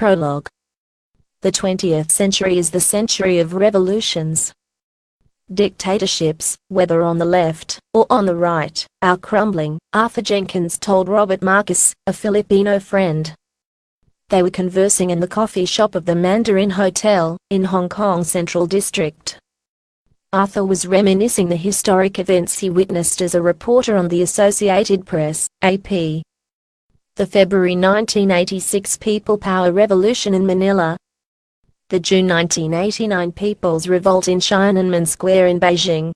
Prologue. The 20th century is the century of revolutions. Dictatorships, whether on the left or on the right, are crumbling, Arthur Jenkins told Robert Marcus, a Filipino friend. They were conversing in the coffee shop of the Mandarin Hotel, in Hong Kong Central District. Arthur was reminiscing the historic events he witnessed as a reporter on the Associated Press, AP. The February 1986 People Power Revolution in Manila. The June 1989 People's Revolt in Tiananmen Square in Beijing.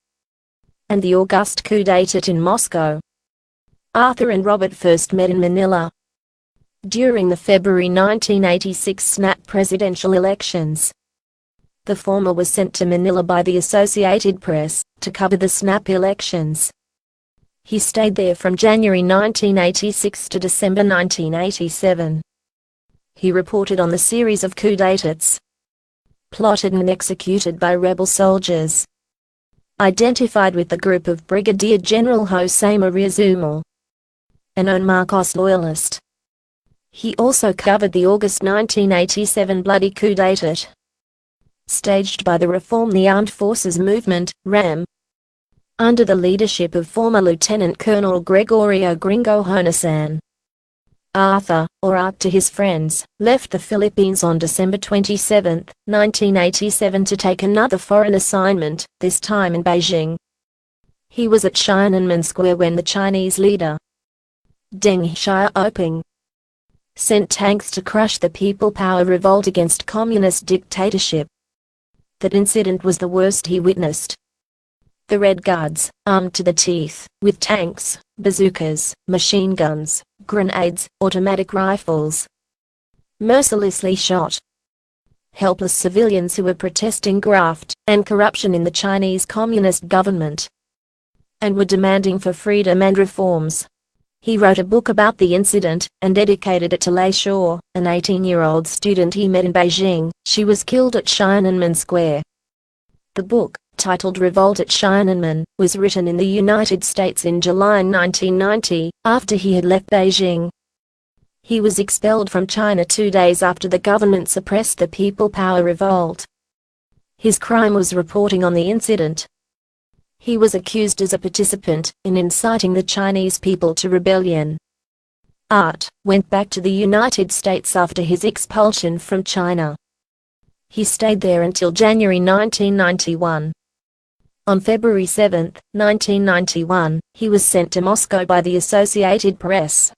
And the August coup d'état in Moscow. Arthur and Robert first met in Manila during the February 1986 snap presidential elections. The former was sent to Manila by the Associated Press to cover the snap elections. He stayed there from January 1986 to December 1987. He reported on the series of coup d'états plotted and executed by rebel soldiers, identified with the group of Brigadier General Jose Maria Zumel, a known Marcos loyalist. He also covered the August 1987 bloody coup d'état, staged by the Reform the Armed Forces Movement, RAM, under the leadership of former Lieutenant Colonel Gregorio Gringo Honasan. Arthur, or Art to his friends, left the Philippines on December 27, 1987 to take another foreign assignment, this time in Beijing. He was at Tiananmen Square when the Chinese leader, Deng Xiaoping, sent tanks to crush the People Power revolt against communist dictatorship. That incident was the worst he witnessed. The Red Guards, armed to the teeth, with tanks, bazookas, machine guns, grenades, automatic rifles, mercilessly shot helpless civilians who were protesting graft and corruption in the Chinese Communist government, and were demanding for freedom and reforms. He wrote a book about the incident, and dedicated it to Lei Shaw, an 18-year-old student he met in Beijing. She was killed at Tiananmen Square. The book, titled Revolt at Tiananmen, was written in the United States in July 1990, after he had left Beijing. He was expelled from China 2 days after the government suppressed the People Power revolt. His crime was reporting on the incident. He was accused as a participant in inciting the Chinese people to rebellion. Art went back to the United States after his expulsion from China. He stayed there until January 1991. On February 7, 1991, he was sent to Moscow by the Associated Press.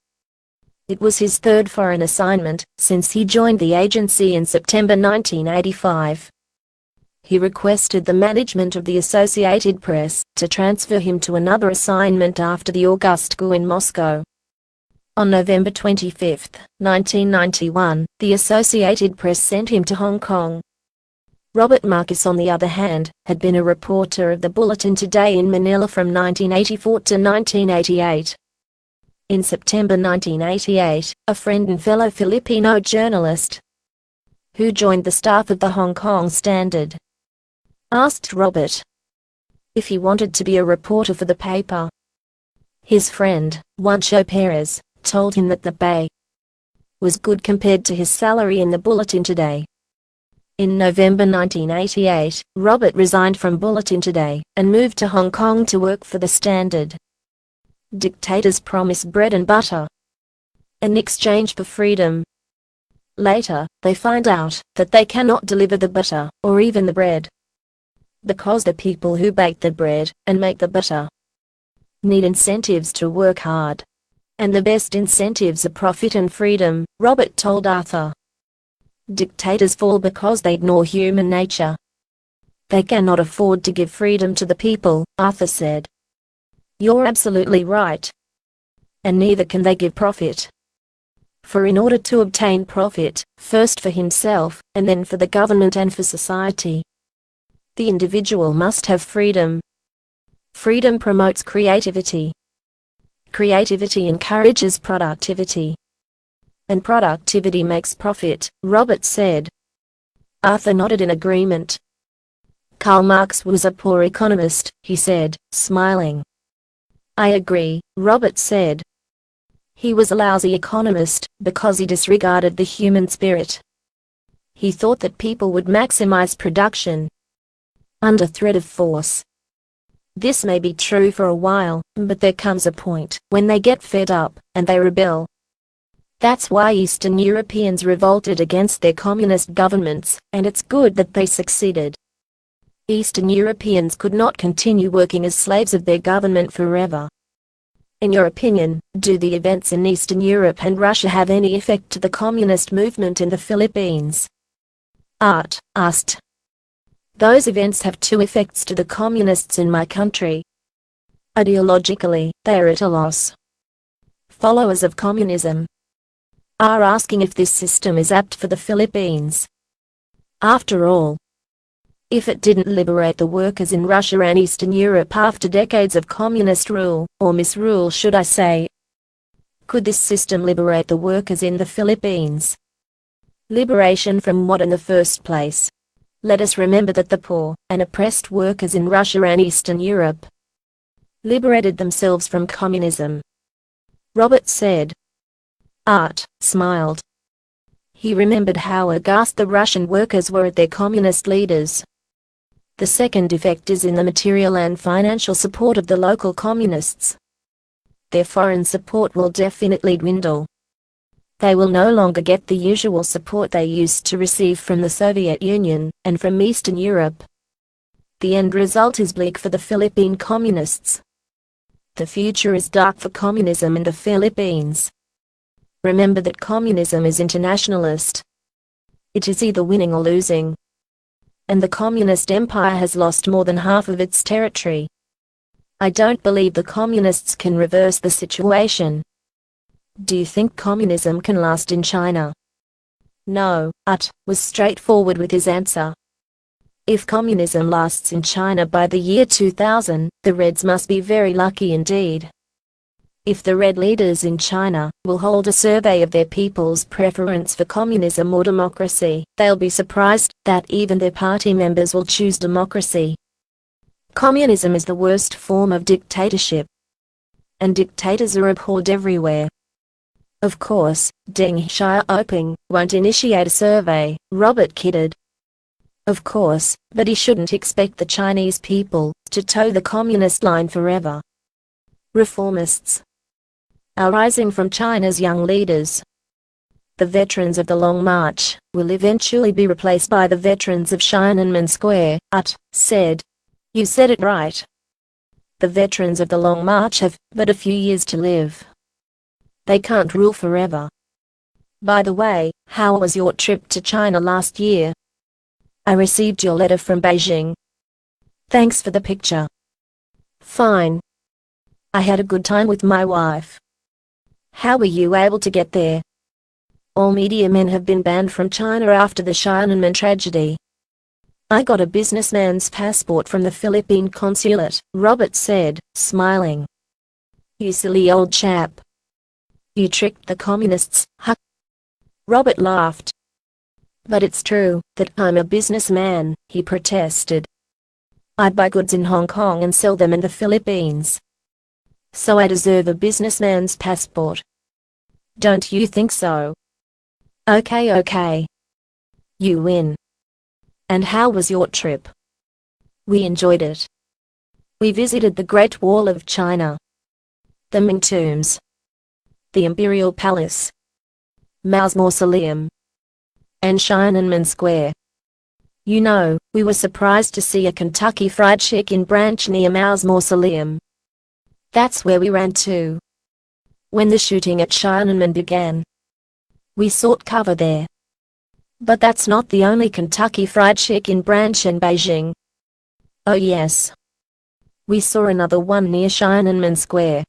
It was his third foreign assignment since he joined the agency in September 1985. He requested the management of the Associated Press to transfer him to another assignment after the August coup in Moscow. On November 25, 1991, the Associated Press sent him to Hong Kong. Robert Marcus, on the other hand, had been a reporter of the Bulletin Today in Manila from 1984 to 1988. In September 1988, a friend and fellow Filipino journalist, who joined the staff of the Hong Kong Standard, asked Robert if he wanted to be a reporter for the paper. His friend, Juancho Perez, told him that the pay was good compared to his salary in the Bulletin Today. In November 1988, Robert resigned from Bulletin Today and moved to Hong Kong to work for the Standard. Dictators promise bread and butter in exchange for freedom. Later, they find out that they cannot deliver the butter or even the bread, because the people who bake the bread and make the butter need incentives to work hard. And the best incentives are profit and freedom, Robert told Arthur. Dictators fall because they ignore human nature. They cannot afford to give freedom to the people, Arthur said. You're absolutely right. And neither can they give profit. For in order to obtain profit, first for himself, and then for the government and for society, the individual must have freedom. Freedom promotes creativity. Creativity encourages productivity. And productivity makes profit, Robert said. Arthur nodded in agreement. Karl Marx was a poor economist, he said, smiling. I agree, Robert said. He was a lousy economist because he disregarded the human spirit. He thought that people would maximize production under threat of force. This may be true for a while, but there comes a point when they get fed up, and they rebel. That's why Eastern Europeans revolted against their communist governments, and it's good that they succeeded. Eastern Europeans could not continue working as slaves of their government forever. In your opinion, do the events in Eastern Europe and Russia have any effect to the communist movement in the Philippines? Art asked. Those events have two effects to the communists in my country. Ideologically, they are at a loss. Followers of communism are asking if this system is apt for the Philippines. After all, if it didn't liberate the workers in Russia and Eastern Europe after decades of communist rule, or misrule should I say, could this system liberate the workers in the Philippines? Liberation from what in the first place? Let us remember that the poor and oppressed workers in Russia and Eastern Europe liberated themselves from communism. Robert said. Art smiled. He remembered how aghast the Russian workers were at their communist leaders. The second effect is in the material and financial support of the local communists. Their foreign support will definitely dwindle. They will no longer get the usual support they used to receive from the Soviet Union and from Eastern Europe. The end result is bleak for the Philippine communists. The future is dark for communism in the Philippines. Remember that communism is internationalist. It is either winning or losing. And the communist empire has lost more than half of its territory. I don't believe the communists can reverse the situation. Do you think communism can last in China? No, Ut was straightforward with his answer. If communism lasts in China by the year 2000, the Reds must be very lucky indeed. If the Red leaders in China will hold a survey of their people's preference for communism or democracy, they'll be surprised that even their party members will choose democracy. Communism is the worst form of dictatorship. And dictators are abhorred everywhere. Of course, Deng Xiaoping won't initiate a survey, Robert kidded. Of course, but he shouldn't expect the Chinese people to toe the communist line forever. Reformists are rising from China's young leaders. The veterans of the Long March will eventually be replaced by the veterans of Tiananmen Square, Ut said. You said it right. The veterans of the Long March have but a few years to live. They can't rule forever. By the way, how was your trip to China last year? I received your letter from Beijing. Thanks for the picture. Fine. I had a good time with my wife. How were you able to get there? All media men have been banned from China after the Tiananmen tragedy. I got a businessman's passport from the Philippine consulate, Robert said, smiling. You silly old chap. You tricked the communists, huh? Robert laughed. But it's true that I'm a businessman, he protested. I buy goods in Hong Kong and sell them in the Philippines. So I deserve a businessman's passport. Don't you think so? Okay. You win. And how was your trip? We enjoyed it. We visited the Great Wall of China, the Ming Tombs, the Imperial Palace, Mao's Mausoleum, and Tiananmen Square. You know, we were surprised to see a Kentucky Fried Chicken branch near Mao's Mausoleum. That's where we ran to when the shooting at Tiananmen began. We sought cover there. But that's not the only Kentucky Fried Chicken branch in Beijing. Oh yes. We saw another one near Tiananmen Square.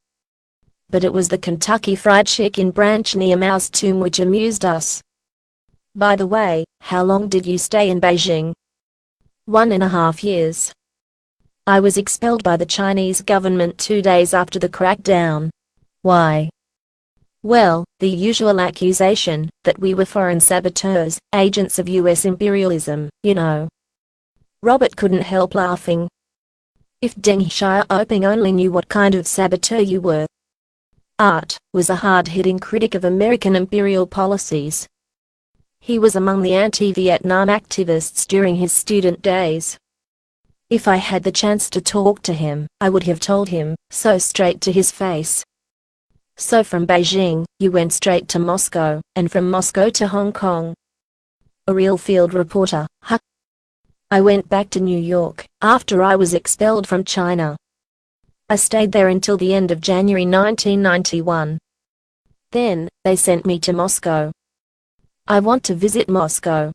But it was the Kentucky Fried Chicken branch near Mao's tomb which amused us. By the way, how long did you stay in Beijing? 1.5 years. I was expelled by the Chinese government 2 days after the crackdown. Why? Well, the usual accusation that we were foreign saboteurs, agents of US imperialism, you know. Robert couldn't help laughing. If Deng Xiaoping only knew what kind of saboteur you were. Art was a hard-hitting critic of American imperial policies. He was among the anti-Vietnam activists during his student days. If I had the chance to talk to him, I would have told him so straight to his face. So from Beijing, you went straight to Moscow, and from Moscow to Hong Kong. A real field reporter, huh? I went back to New York after I was expelled from China. I stayed there until the end of January 1991. Then, they sent me to Moscow. I want to visit Moscow.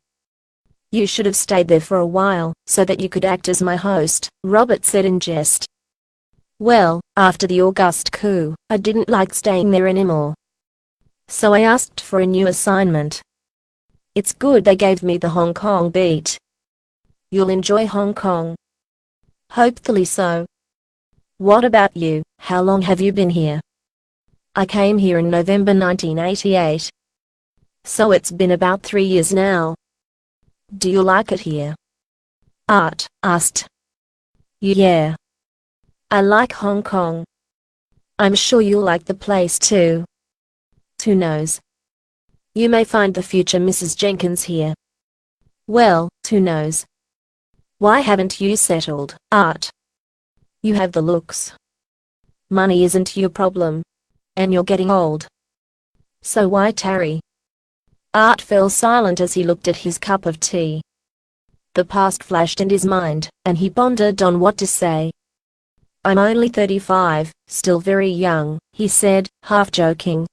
You should have stayed there for a while, so that you could act as my host, Robert said in jest. Well, after the August coup, I didn't like staying there anymore. So I asked for a new assignment. It's good they gave me the Hong Kong beat. You'll enjoy Hong Kong. Hopefully so. What about you? How long have you been here? I came here in November 1988. So it's been about 3 years now. Do you like it here? Art asked. Yeah. I like Hong Kong. I'm sure you'll like the place too. Who knows? You may find the future Mrs. Jenkins here. Well, who knows? Why haven't you settled, Art? You have the looks. Money isn't your problem. And you're getting old. So why tarry? Art fell silent as he looked at his cup of tea. The past flashed in his mind, and he pondered on what to say. I'm only 35, still very young, he said, half joking.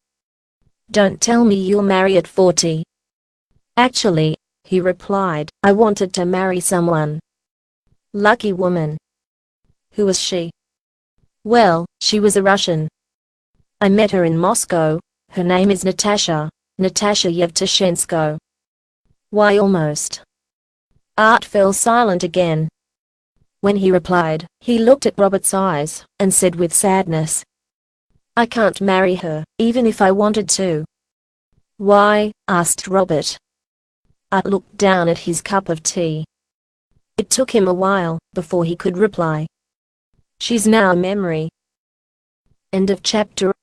Don't tell me you'll marry at 40. Actually, he replied, I wanted to marry someone. Lucky woman. Who was she? Well, she was a Russian. I met her in Moscow. Her name is Natasha, Natasha Yevtushenko. Why almost? Art fell silent again. When he replied, he looked at Robert's eyes, and said with sadness, I can't marry her, even if I wanted to. Why? Asked Robert. Art looked down at his cup of tea. It took him a while, before he could reply. She's now a memory. End of chapter.